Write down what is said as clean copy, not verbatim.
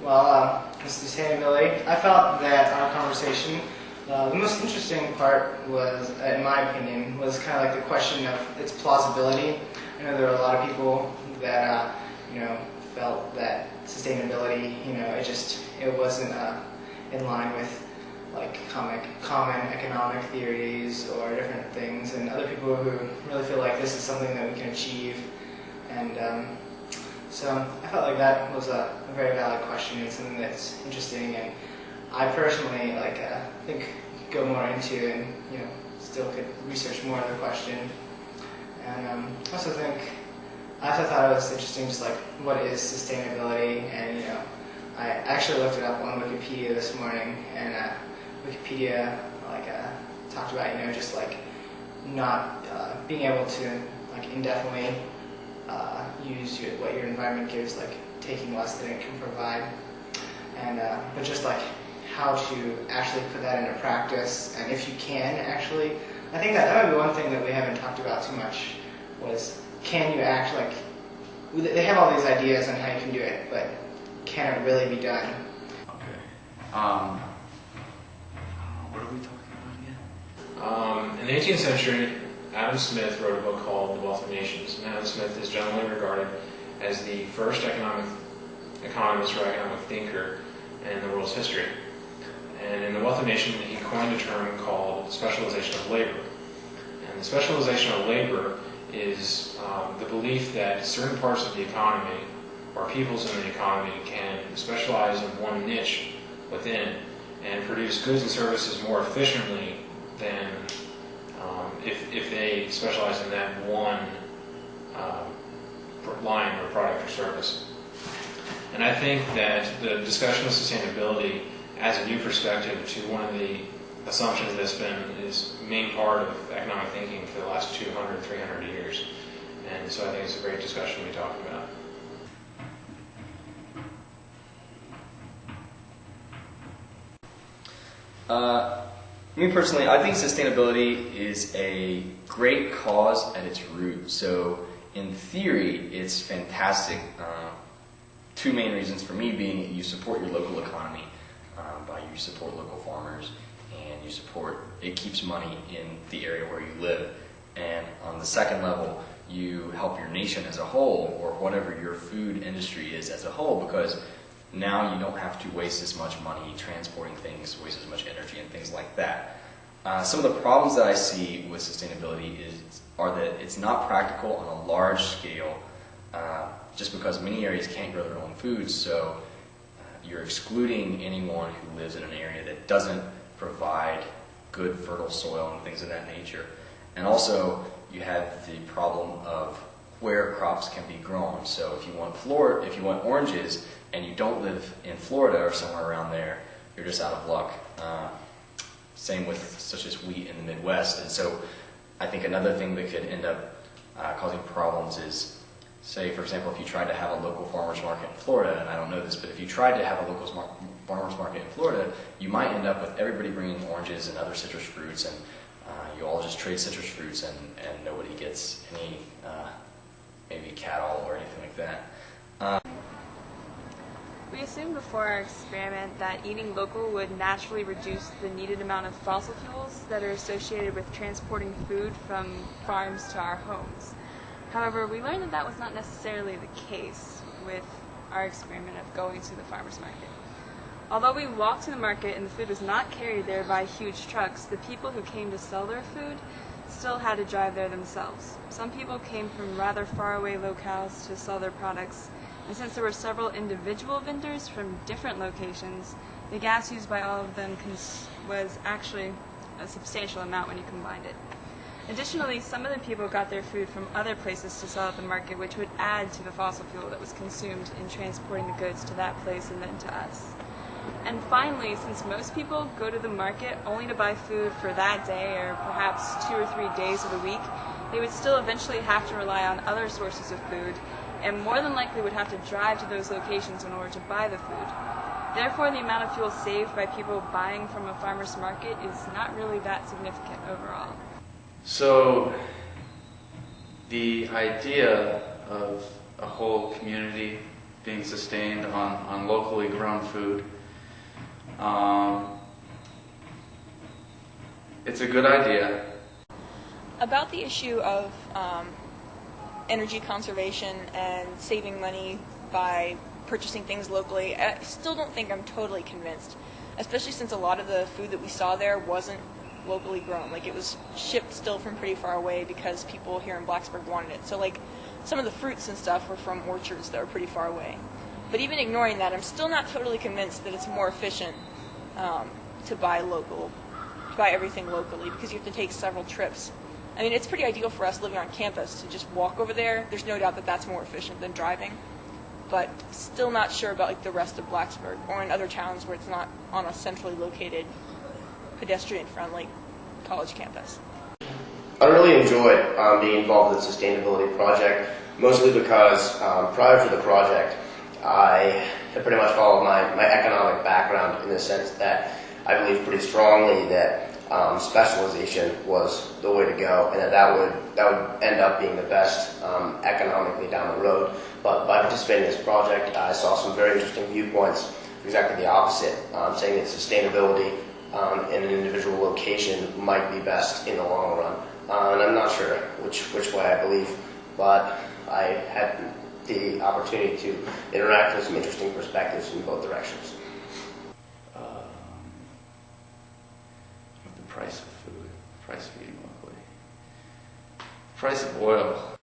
Well, sustainability. I felt that our conversation, the most interesting part was, in my opinion, was kind of like the question of its plausibility. I know there were a lot of people that, felt that sustainability, it wasn't in line with like common economic theories or different things, and other people who really feel like this is something that we can achieve. And so I felt like that was a very valid question and something that's interesting, and I personally think you could go more into and still could research more of the question. And I also thought it was interesting, just like what is sustainability, and I actually looked it up on Wikipedia this morning, and Wikipedia talked about just like not being able to indefinitely use what your environment gives, like taking less than it can provide, and but just like how to actually put that into practice, and if you can actually, I think that would be one thing that we haven't talked about too much, was can you they have all these ideas on how you can do it, but can it really be done? Okay. What are we talking about again? In the 18th century, Adam Smith wrote a book called The Wealth of Nations, and Adam Smith is generally regarded as the first economist or economic thinker in the world's history. And in The Wealth of Nations, he coined a term called specialization of labor. And the specialization of labor is the belief that certain parts of the economy, or peoples in the economy, can specialize in one niche within it and produce goods and services more efficiently than if they specialize in that one line or product or service. And I think that the discussion of sustainability adds a new perspective to one of the assumptions that's been is main part of economic thinking for the last 200, 300 years. And so I think it's a great discussion to be talking about. Me personally, I think sustainability is a great cause at its root. So in theory, it's fantastic. Two main reasons for me being you support your local economy by you support local farmers, and it keeps money in the area where you live. And on the second level, you help your nation as a whole, or whatever your food industry is as a whole, because now you don't have to waste as much money transporting things, waste as much energy and things like that. Some of the problems that I see with sustainability are that it's not practical on a large scale, just because many areas can't grow their own food, so you're excluding anyone who lives in an area that doesn't provide good fertile soil and things of that nature. And also, you have the problem of where crops can be grown. So if you want oranges and you don't live in Florida or somewhere around there, you're just out of luck. Same with such as wheat in the Midwest. And so I think another thing that could end up causing problems is, say, for example, if you tried to have a local farmer's market in Florida, and I don't know this, but if you tried to have a local farmer's market in Florida, you might end up with everybody bringing oranges and other citrus fruits, and you all just trade citrus fruits, and nobody gets any, maybe cattle or anything like that. We assumed before our experiment that eating local would naturally reduce the needed amount of fossil fuels that are associated with transporting food from farms to our homes. However, we learned that that was not necessarily the case with our experiment of going to the farmer's market. Although we walked to the market and the food was not carried there by huge trucks, the people who came to sell their food still had to drive there themselves. Some people came from rather far away locales to sell their products, and since there were several individual vendors from different locations, the gas used by all of them was actually a substantial amount when you combined it. Additionally, some of the people got their food from other places to sell at the market, which would add to the fossil fuel that was consumed in transporting the goods to that place and then to us. And finally, since most people go to the market only to buy food for that day or perhaps 2 or 3 days of the week, they would still eventually have to rely on other sources of food, and more than likely would have to drive to those locations in order to buy the food. Therefore, the amount of fuel saved by people buying from a farmer's market is not really that significant overall. So, the idea of a whole community being sustained on locally grown food. It's a good idea. About the issue of energy conservation and saving money by purchasing things locally, I still don't think I'm totally convinced, especially since a lot of the food that we saw there wasn't locally grown. Like, it was shipped still from pretty far away because people here in Blacksburg wanted it. So, like, some of the fruits and stuff were from orchards that were pretty far away. But even ignoring that, I'm still not totally convinced that it's more efficient to buy everything locally, because you have to take several trips. I mean, it's pretty ideal for us living on campus to just walk over there. There's no doubt that that's more efficient than driving. But still not sure about like the rest of Blacksburg or in other towns where it's not on a centrally located, pedestrian-friendly college campus. I really enjoyed being involved in the sustainability project, mostly because prior to the project, I had pretty much followed my economic background in the sense that I believe pretty strongly that specialization was the way to go, and that would end up being the best economically down the road. But by participating in this project, I saw some very interesting viewpoints, exactly the opposite, saying that sustainability in an individual location might be best in the long run. And I'm not sure which way I believe, but I had the opportunity to interact with some interesting perspectives in both directions. The price of food, price of eating locally, price of oil.